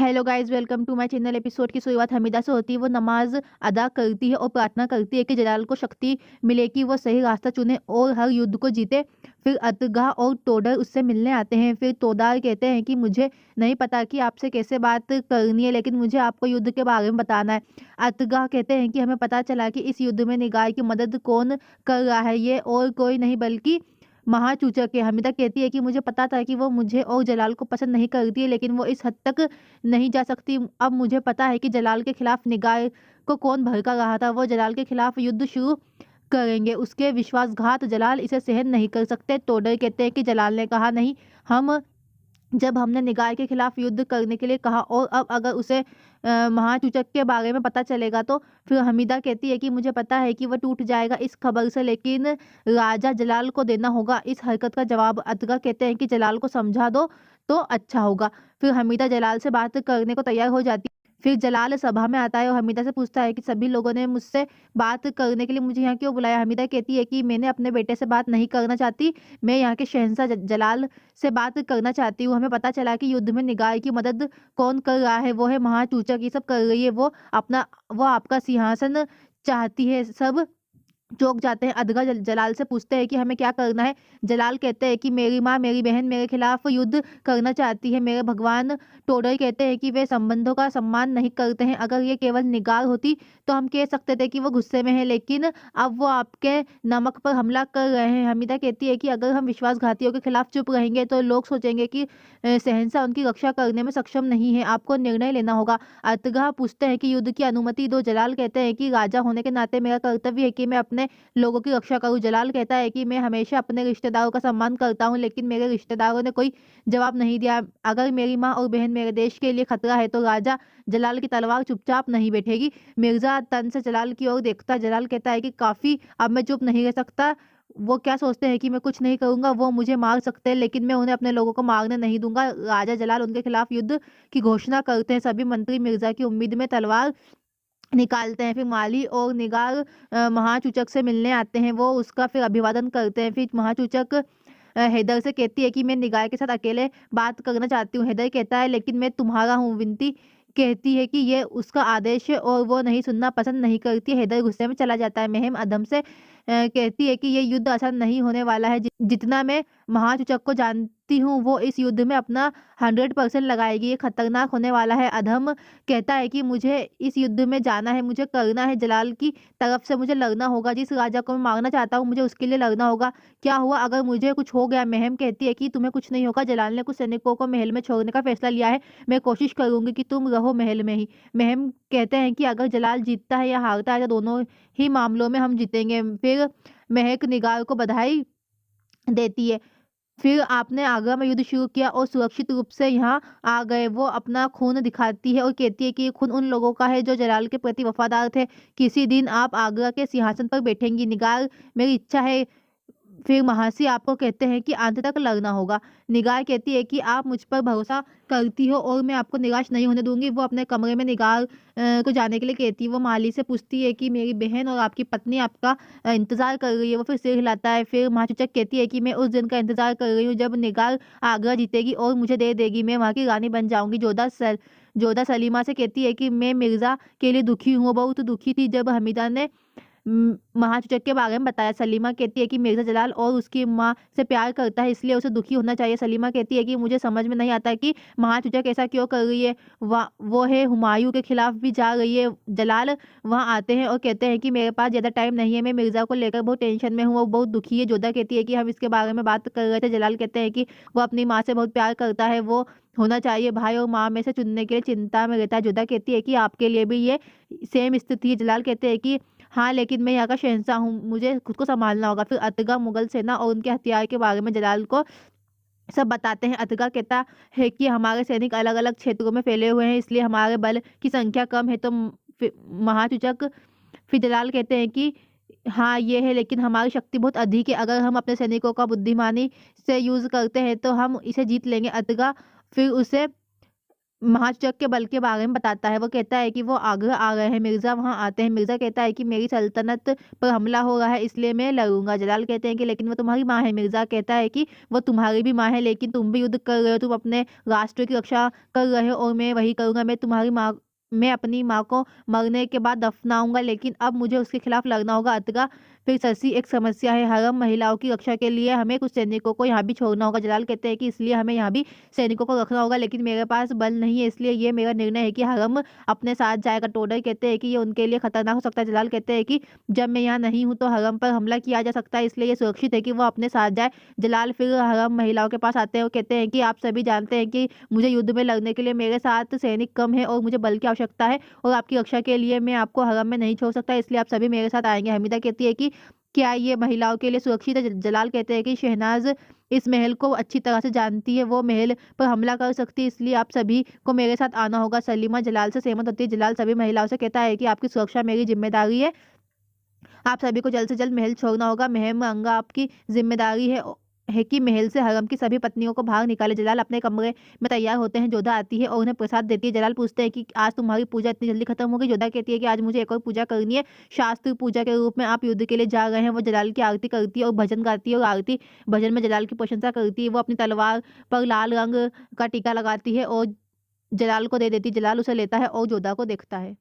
Hello guys, welcome to my channel. Episode की शुरुआत हमीदा से होती है। वो नमाज अदा करती है और प्रार्थना करती है कि जलाल को शक्ति मिले कि वो सही रास्ता चुने और हर युद्ध को जीते। फिर अतगा और तोडर उससे मिलने आते हैं। फिर तोदार कहते हैं कि मुझे नहीं पता कि आपसे कैसे बात करनी है, लेकिन मुझे आपको युद्ध के बारे में बताना है। अतगा कहते हैं कि हमें पता चला कि इस युद्ध में निगार की मदद कौन कर रहा है, ये और कोई नहीं बल्कि महाचूचक है। हमीदा कहती है कि मुझे पता था कि वो मुझे और जलाल को पसंद नहीं करती है, लेकिन वो इस हद तक नहीं जा सकती। अब मुझे पता है कि जलाल के खिलाफ निगार को कौन भड़का रहा था। वो जलाल के खिलाफ युद्ध शुरू करेंगे। उसके विश्वासघात जलाल इसे सहन नहीं कर सकते। तोडर कहते हैं कि जलाल ने कहा नहीं, हम जब हमने निगार के खिलाफ युद्ध करने के लिए कहा, और अब अगर उसे महाचूचक के बारे में पता चलेगा तो। फिर हमीदा कहती है कि मुझे पता है कि वह टूट जाएगा इस खबर से, लेकिन राजा जलाल को देना होगा इस हरकत का जवाब। अतगा कहते हैं कि जलाल को समझा दो तो अच्छा होगा। फिर हमीदा जलाल से बात करने को तैयार हो जाती है। फिर जलाल सभा में आता है और हमीदा से पूछता है कि सभी लोगों ने मुझसे बात करने के लिए मुझे यहाँ क्यों बुलाया। हमीदा कहती है कि मैंने अपने बेटे से बात नहीं करना चाहती, मैं यहाँ के शहंशाह जलाल से बात करना चाहती हूँ। हमें पता चला कि युद्ध में निगार की मदद कौन कर रहा है, वो है महाचूचक। ये सब कर रही है वो आपका सिंहासन चाहती है। सब चौंक जाते हैं। अदगा जलाल से पूछते हैं कि हमें क्या करना है। जलाल कहते हैं कि मेरी माँ, मेरी बहन मेरे खिलाफ युद्ध करना चाहती है, मेरे भगवान। टोडर कहते हैं कि वे संबंधों का सम्मान नहीं करते हैं। अगर ये केवल निगार होती तो हम कह सकते थे कि वो गुस्से में है, लेकिन अब वो आपके नमक पर हमला कर रहे हैं। हमीदा कहती है कि अगर हम विश्वासघातियों के खिलाफ चुप रहेंगे तो लोग सोचेंगे कि शहंशाह उनकी रक्षा करने में सक्षम नहीं है। आपको निर्णय लेना होगा। अतगा पूछते हैं कि युद्ध की अनुमति दो। जलाल कहते हैं कि राजा होने के नाते मेरा कर्तव्य है कि मैं अपने लोगों की रक्षा करूं। जलाल कहता है कि मैं हमेशा अपने रिश्तेदारों का सम्मान करता हूं, लेकिन मेरे रिश्तेदारों ने कोई जवाब नहीं दिया। अगर मेरी माँ और बहन मेरे देश के लिए खतरा है तो राजा जलाल की तलवार चुपचाप नहीं बैठेगी। मिर्जा तन से जलाल की ओर देखता। जलाल कहता है कि काफी, अब मैं चुप नहीं रह सकता। वो क्या सोचते हैं कि मैं कुछ नहीं करूंगा, वो मुझे मार सकते हैं, लेकिन मैं उन्हें अपने लोगों को मारने नहीं दूंगा। राजा जलाल उनके खिलाफ युद्ध की घोषणा करते हैं। सभी मंत्री मिर्जा की उम्मीद में तलवार निकालते हैं। फिर माली और निगार महाचूचक से मिलने आते हैं। वो उसका फिर अभिवादन करते हैं। फिर महाचूचक हैदर से कहती है कि मैं निगार के साथ अकेले बात करना चाहती हूँ। हैदर कहता है लेकिन मैं तुम्हारा हूँ। विनती कहती है कि ये उसका आदेश है और वो नहीं सुनना पसंद नहीं करती। हैदर गुस्से में चला जाता है। महम अधम से कहती है कि ये युद्ध आसान नहीं होने वाला है। जितना मैं महाचूचक को जानती हूँ, वो इस युद्ध में अपना 100% लगाएगी। ये खतरनाक होने वाला है। अधम कहता है कि मुझे इस युद्ध में जाना है, मुझे करना है। जलाल की तरफ से मुझे लड़ना होगा। जिस राजा को मैं मारना चाहता हूँ, मुझे उसके लिए लड़ना होगा। क्या हुआ अगर मुझे कुछ हो गया? महम कहती है कि तुम्हें कुछ नहीं होगा। जलाल ने कुछ सैनिकों को महल में छोड़ने का फैसला लिया है। मैं कोशिश करूंगी कि तुम रहो महल में ही। महम कहते हैं कि अगर जलाल जीतता है या हारता है तो दोनों ही मामलों में हम जीतेंगे। फिर महक निगार को बधाई देती है। फिर आपने आगरा में युद्ध शुरू किया और सुरक्षित रूप से यहाँ आ गए। वो अपना खून दिखाती है और कहती है कि ये खून उन लोगों का है जो जलाल के प्रति वफादार थे। किसी दिन आप आगरा के सिंहासन पर बैठेंगी निगार, मेरी इच्छा है। फिर महासी आपको कहते हैं कि अंत तक लड़ना होगा। निगार कहती है कि आप मुझ पर भरोसा करती हो और मैं आपको निराश नहीं होने दूंगी। वो अपने कमरे में निगार को जाने के लिए कहती है। वो माली से पूछती है कि मेरी बहन और आपकी पत्नी आपका इंतजार कर रही है। वो फिर सिर हिलाता है। फिर महाचूचक कहती है कि मैं उस दिन का इंतजार कर रही हूँ जब निगार आगरा जीतेगी और मुझे दे देगी। मैं वहाँ की रानी बन जाऊंगी। जोधा सलीमा से कहती है कि मैं मिर्जा के लिए दुखी हूँ। वो बहुत दुखी थी जब हमीदा ने महाचूचक के बारे में बताया। सलीमा कहती है कि मिर्जा जलाल और उसकी माँ से प्यार करता है, इसलिए उसे दुखी होना चाहिए। सलीमा कहती है कि मुझे समझ में नहीं आता कि महाचूचक ऐसा क्यों कर रही है। वो है हुमायूं के खिलाफ भी जा रही है। जलाल वहाँ आते हैं और कहते हैं कि मेरे पास ज़्यादा टाइम नहीं है, मैं मिर्जा को लेकर बहुत टेंशन में हूँ, वो बहुत दुखी है। जोधा कहती है कि हम इसके बारे में बात कर रहे थे। जलाल कहते हैं कि वो अपनी माँ से बहुत प्यार करता है, वो होना चाहिए भाई और माँ में से चुनने के लिए चिंता में रहता है। जोधा कहती है कि आपके लिए भी ये सेम स्थिति है। जलाल कहते हैं कि हाँ, लेकिन मैं यहाँ का शहंशाह हूँ, मुझे खुद को संभालना होगा। फिर अतगा मुगल सेना और उनके हथियार के बारे में जलाल को सब बताते हैं। अतगा कहता है कि हमारे सैनिक अलग अलग क्षेत्रों में फैले हुए हैं, इसलिए हमारे बल की संख्या कम है। तो महाचूचक फिर जलाल कहते हैं कि हाँ ये है, लेकिन हमारी शक्ति बहुत अधिक है। अगर हम अपने सैनिकों का बुद्धिमानी से यूज करते हैं तो हम इसे जीत लेंगे। अतगा फिर उसे महाचक के बल के बारे में बताता है। वो कहता है कि वो आगरा आ गए हैं, मिर्ज़ा वहाँ आते हैं। मिर्ज़ा कहता है कि मेरी सल्तनत पर हमला हो रहा है, इसलिए मैं लड़ूंगा। जलाल कहते हैं कि लेकिन वो तुम्हारी माँ है। मिर्ज़ा कहता है कि वो तुम्हारी भी माँ है, लेकिन तुम भी युद्ध कर रहे हो, तुम अपने राष्ट्र की रक्षा कर रहे हो और मैं वही करूंगा। मैं अपनी माँ को मरने के बाद दफनाऊंगा, लेकिन अब मुझे उसके खिलाफ लड़ना होगा। अतगा फिर शशि एक समस्या है, हरम महिलाओं की रक्षा के लिए हमें कुछ सैनिकों को यहाँ भी छोड़ना होगा। जलाल कहते हैं कि इसलिए हमें यहाँ भी सैनिकों को रखना होगा, लेकिन मेरे पास बल नहीं है, इसलिए ये मेरा निर्णय है कि हरम अपने साथ जाएगा। टोडर कहते हैं कि ये उनके लिए खतरनाक हो सकता है। जलाल कहते हैं कि जब मैं यहाँ नहीं हूँ तो हरम पर हमला किया जा सकता है, इसलिए ये सुरक्षित है कि वो अपने साथ जाए। जलाल फिर हरम महिलाओं के पास आते हैं और कहते हैं कि आप सभी जानते हैं कि मुझे युद्ध में लड़ने के लिए मेरे साथ सैनिक कम है और मुझे बल की आवश्यकता है, और आपकी रक्षा के लिए मैं आपको हरम में नहीं छोड़ सकता, इसलिए आप सभी मेरे साथ आएंगे। हमीदा कहती है कि क्या ये महिलाओं के लिए सुरक्षित है? जलाल कहते हैं कि शहनाज इस महल को अच्छी तरह से जानती है, वो महल पर हमला कर सकती है, इसलिए आप सभी को मेरे साथ आना होगा। सलीमा जलाल से सहमत होती है। जलाल सभी महिलाओं से कहता है कि आपकी सुरक्षा मेरी जिम्मेदारी है, आप सभी को जल्द से जल्द महल छोड़ना होगा। महम अंगा आपकी जिम्मेदारी है कि महल से हरम की सभी पत्नियों को बाहर निकाले। जलाल अपने कमरे में तैयार होते हैं। जोधा आती है और उन्हें प्रसाद देती है। जलाल पूछते हैं कि आज तुम्हारी पूजा इतनी जल्दी खत्म हो गई? जोधा कहती है कि आज मुझे एक और पूजा करनी है, शास्त्र पूजा के रूप में आप युद्ध के लिए जा रहे हैं। वो जलाल की आरती करती है और भजन गाती है, और आरती भजन में जलाल की प्रशंसा करती है। वो अपनी तलवार पर लाल रंग का टीका लगाती है और जलाल को दे देती है। जलाल उसे लेता है और जोधा को देखता है।